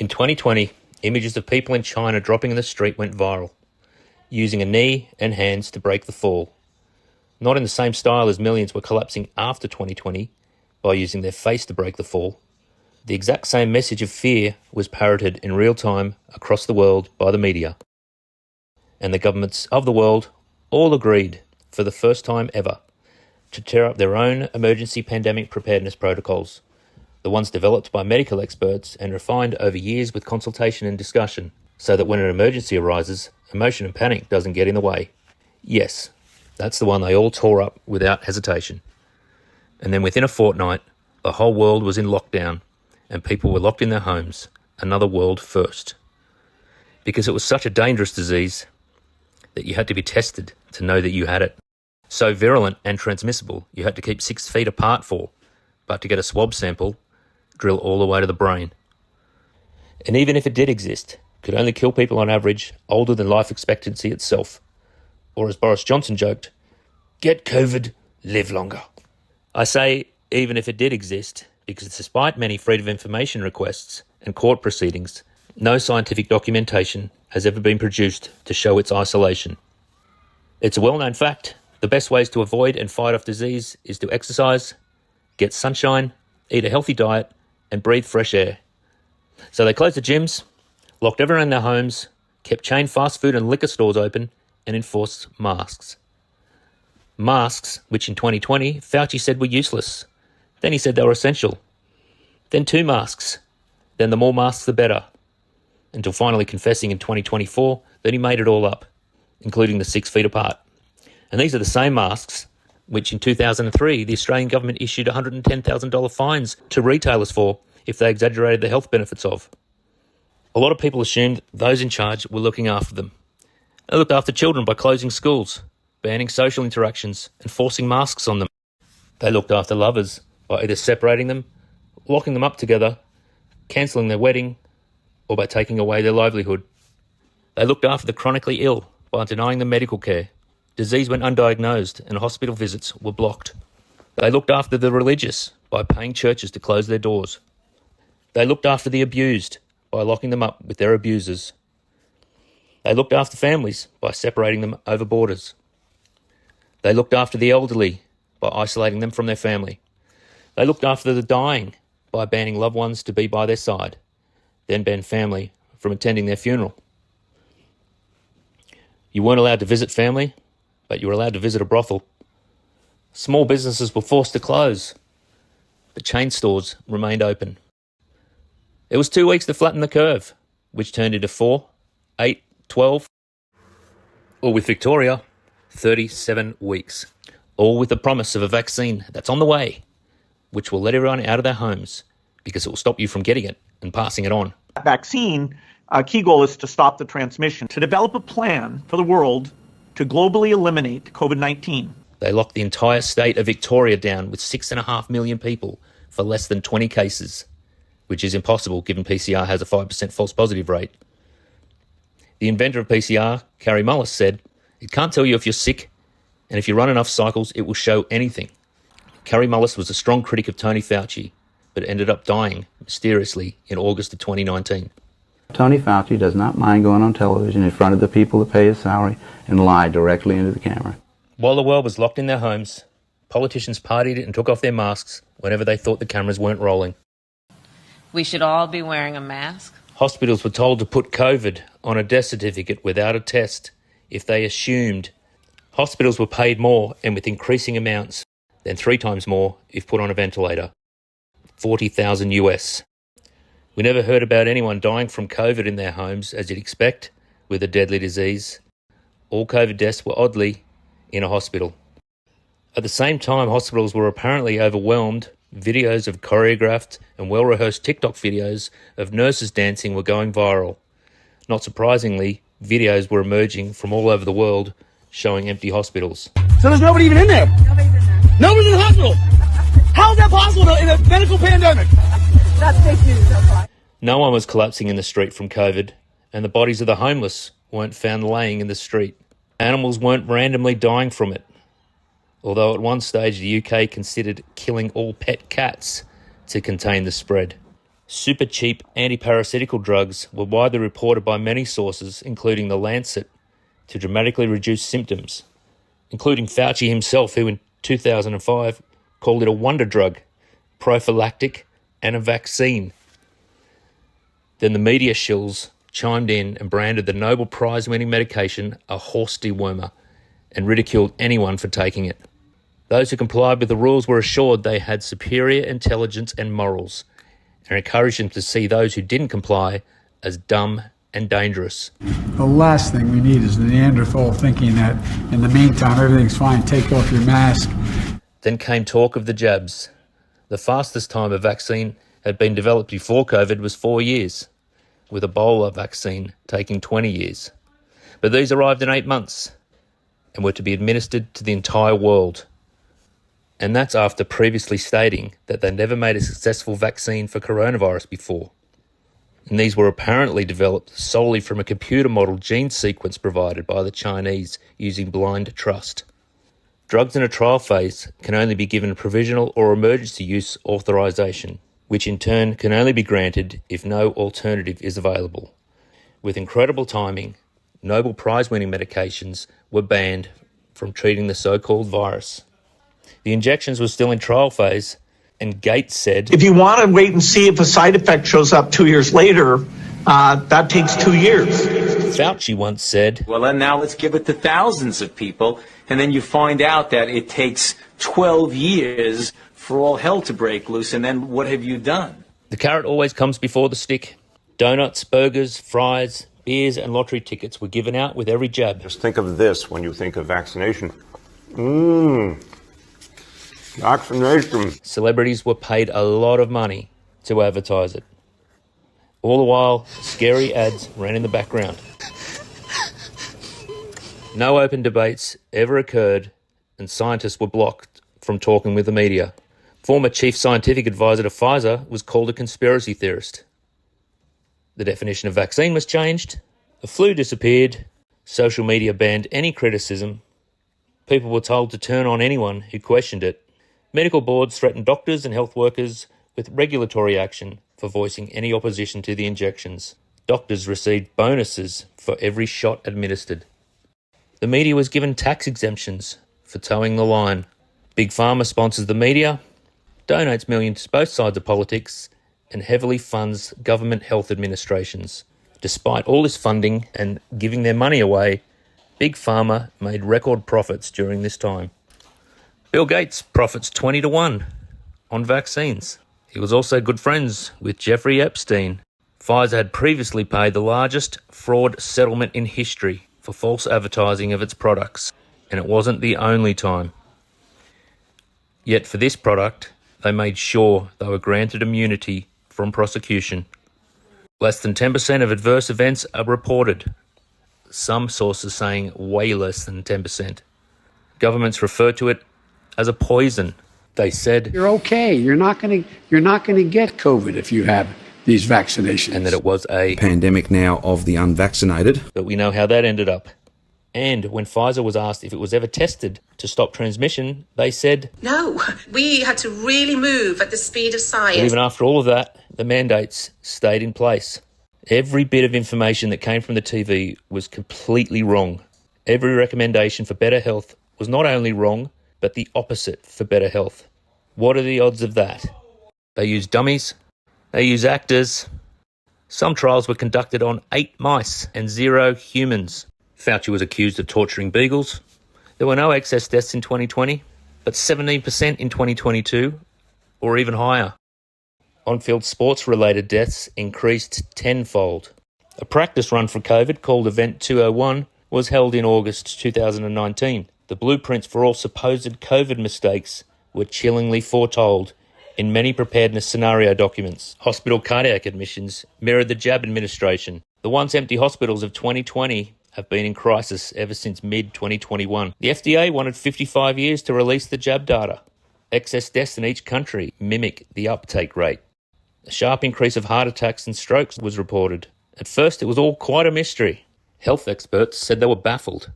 In 2020, images of people in China dropping in the street went viral, using a knee and hands to break the fall. Not in the same style as millions were collapsing after 2020 by using their face to break the fall. The exact same message of fear was parroted in real time across the world by the media. And the governments of the world all agreed, for the first time ever, to tear up their own emergency pandemic preparedness protocols, the ones developed by medical experts and refined over years with consultation and discussion, so that when an emergency arises, emotion and panic doesn't get in the way. Yes, that's the one they all tore up without hesitation. And then within a fortnight, the whole world was in lockdown and people were locked in their homes, another world first. Because it was such a dangerous disease that you had to be tested to know that you had it. So virulent and transmissible, you had to keep 6 feet apart for, but to get a swab sample, drill all the way to the brain. And even if it did exist, could only kill people on average older than life expectancy itself. Or as Boris Johnson joked, get COVID, live longer. I say even if it did exist, because despite many freedom of information requests and court proceedings, no scientific documentation has ever been produced to show its isolation. It's a well-known fact. The best ways to avoid and fight off disease is to exercise, get sunshine, eat a healthy diet, and breathe fresh air. So they closed the gyms, locked everyone in their homes, kept chain fast food and liquor stores open, and enforced masks. Masks, which in 2020, Fauci said were useless. Then he said they were essential. Then 2 masks. Then the more masks, the better. Until finally confessing in 2024 that he made it all up, including the 6 feet apart. And these are the same masks which in 2003 the Australian government issued $110,000 fines to retailers for if they exaggerated the health benefits of. A lot of people assumed those in charge were looking after them. They looked after children by closing schools, banning social interactions and forcing masks on them. They looked after lovers by either separating them, locking them up together, cancelling their wedding, or by taking away their livelihood. They looked after the chronically ill by denying them medical care. Disease went undiagnosed and hospital visits were blocked. They looked after the religious by paying churches to close their doors. They looked after the abused by locking them up with their abusers. They looked after families by separating them over borders. They looked after the elderly by isolating them from their family. They looked after the dying by banning loved ones to be by their side, then banned family from attending their funeral. You weren't allowed to visit family, but you were allowed to visit a brothel. Small businesses were forced to close, but chain stores remained open. It was 2 weeks to flatten the curve, which turned into 4, 8, 12, or with Victoria, 37 weeks. All with the promise of a vaccine that's on the way, which will let everyone out of their homes because it will stop you from getting it and passing it on. Vaccine, key goal is to stop the transmission, to develop a plan for the world to globally eliminate COVID-19. They locked the entire state of Victoria down with 6.5 million people for less than 20 cases, which is impossible given PCR has a 5% false positive rate. The inventor of PCR, Carrie Mullis, said, "It can't tell you if you're sick, and if you run enough cycles, it will show anything." Carrie Mullis was a strong critic of Tony Fauci, but ended up dying mysteriously in August of 2019. Tony Fauci does not mind going on television in front of the people that pay his salary and lie directly into the camera. While the world was locked in their homes, politicians partied and took off their masks whenever they thought the cameras weren't rolling. We should all be wearing a mask. Hospitals were told to put COVID on a death certificate without a test if they assumed. Hospitals were paid more and with increasing amounts, then 3 times more if put on a ventilator. $40,000 US. We never heard about anyone dying from COVID in their homes, as you'd expect, with a deadly disease. All COVID deaths were oddly in a hospital. At the same time, hospitals were apparently overwhelmed. Videos of choreographed and well-rehearsed TikTok videos of nurses dancing were going viral. Not surprisingly, videos were emerging from all over the world showing empty hospitals. So there's nobody even in there? Nobody's in there. Nobody's in the hospital? How is that possible in a medical pandemic? That's fake news, that's why. No one was collapsing in the street from COVID, and the bodies of the homeless weren't found laying in the street. Animals weren't randomly dying from it, although at one stage the UK considered killing all pet cats to contain the spread. Super cheap antiparasitical drugs were widely reported by many sources, including The Lancet, to dramatically reduce symptoms, including Fauci himself, who in 2005 called it a wonder drug, prophylactic, and a vaccine. Then the media shills chimed in and branded the Nobel Prize-winning medication a horse dewormer and ridiculed anyone for taking it. Those who complied with the rules were assured they had superior intelligence and morals, and encouraged them to see those who didn't comply as dumb and dangerous. The last thing we need is the Neanderthal thinking that in the meantime everything's fine, take off your mask. Then came talk of the jabs. The fastest time a vaccine had been developed before COVID was 4 years, with Ebola vaccine taking 20 years. But these arrived in 8 months and were to be administered to the entire world. And that's after previously stating that they never made a successful vaccine for coronavirus before. And these were apparently developed solely from a computer-model gene sequence provided by the Chinese using blind trust. Drugs in a trial phase can only be given provisional or emergency use authorization, which in turn can only be granted if no alternative is available. With incredible timing, Nobel Prize-winning medications were banned from treating the so-called virus. The injections were still in trial phase, and Gates said, If you want to wait and see if a side effect shows up 2 years later, that takes 2 years. Fauci once said, well, then now let's give it to thousands of people, and then you find out that it takes 12 years for all hell to break loose, and then what have you done? The carrot always comes before the stick. Donuts, burgers, fries, beers and lottery tickets were given out with every jab. Just think of this when you think of vaccination. Vaccination. Celebrities were paid a lot of money to advertise it. All the while, scary ads ran in the background. No open debates ever occurred, and scientists were blocked from talking with the media. Former chief scientific advisor to Pfizer was called a conspiracy theorist. The definition of vaccine was changed. The flu disappeared. Social media banned any criticism. People were told to turn on anyone who questioned it. Medical boards threatened doctors and health workers with regulatory action for voicing any opposition to the injections. Doctors received bonuses for every shot administered. The media was given tax exemptions for towing the line. Big Pharma sponsors the media, donates millions to both sides of politics, and heavily funds government health administrations. Despite all this funding and giving their money away, Big Pharma made record profits during this time. Bill Gates profits 20-1 on vaccines. He was also good friends with Jeffrey Epstein. Pfizer had previously paid the largest fraud settlement in history for false advertising of its products, and it wasn't the only time. Yet for this product, they made sure they were granted immunity from prosecution. Less than 10% of adverse events are reported. Some sources saying way less than 10%. Governments refer to it as a poison. They said You're okay. You're not going to get COVID if you have these vaccinations. And that it was a pandemic now of the unvaccinated. But we know how that ended up. And when Pfizer was asked if it was ever tested to stop transmission, they said, no, we had to really move at the speed of science. But even after all of that, the mandates stayed in place. Every bit of information that came from the TV was completely wrong. Every recommendation for better health was not only wrong, but the opposite for better health. What are the odds of that? They use dummies. They use actors. Some trials were conducted on 8 mice and 0 humans. Fauci was accused of torturing beagles. There were no excess deaths in 2020, but 17% in 2022, or even higher. On-field sports-related deaths increased tenfold. A practice run for COVID called Event 201 was held in August 2019. The blueprints for all supposed COVID mistakes were chillingly foretold in many preparedness scenario documents. Hospital cardiac admissions mirrored the jab administration. The once empty hospitals of 2020 have been in crisis ever since mid-2021. The FDA wanted 55 years to release the jab data. Excess deaths in each country mimic the uptake rate. A sharp increase of heart attacks and strokes was reported. At first, it was all quite a mystery. Health experts said they were baffled.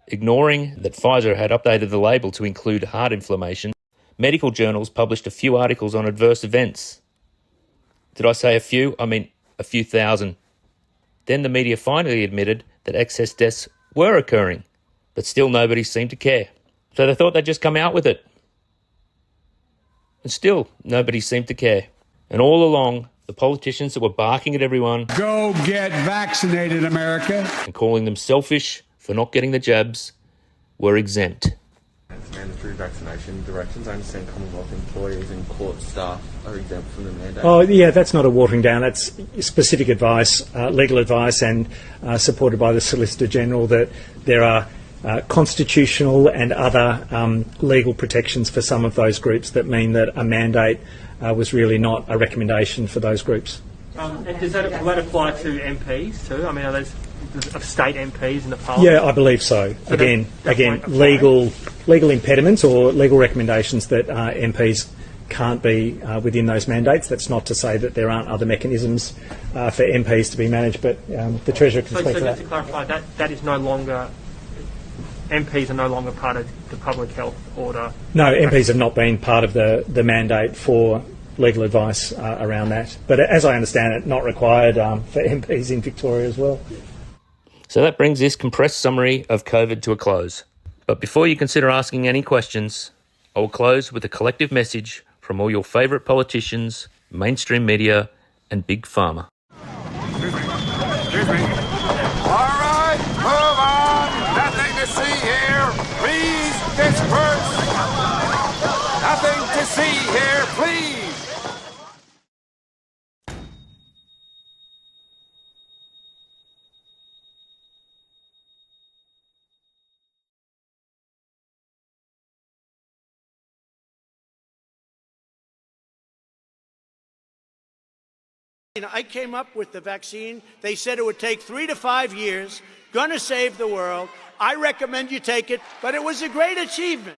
Ignoring that Pfizer had updated the label to include heart inflammation, medical journals published a few articles on adverse events. Did I say a few? I mean a few thousand. Then the media finally admitted that excess deaths were occurring, but still nobody seemed to care. So they thought they'd just come out with it. And still nobody seemed to care. And all along, the politicians that were barking at everyone, Go get vaccinated, America, and calling them selfish for not getting the jabs, were exempt. Mandatory vaccination directions. I understand Commonwealth employees and court staff are exempt from the mandate. Oh, yeah, that's not a watering down. That's specific advice, legal advice, and supported by the Solicitor General that there are constitutional and other legal protections for some of those groups that mean that a mandate was really not a recommendation for those groups. And will that apply to MPs too? I mean, are those of state MPs in the Parliament? Yeah, I believe so. Again, legal impediments or legal recommendations that MPs can't be within those mandates. That's not to say that there aren't other mechanisms for MPs to be managed, but the Treasurer can speak to that. So just to clarify, that is no longer, MPs are no longer part of the public health order? No, MPs have not been part of the mandate for legal advice around that. But as I understand it, not required for MPs in Victoria as well. So that brings this compressed summary of COVID to a close. But before you consider asking any questions, I will close with a collective message from all your favourite politicians, mainstream media and Big Pharma. Excuse me. All right, move on. Nothing to see here. Please disperse. Nothing to see here, please. I came up with the vaccine. They said it would take 3 to 5 years, going to save the world. I recommend you take it, but it was a great achievement.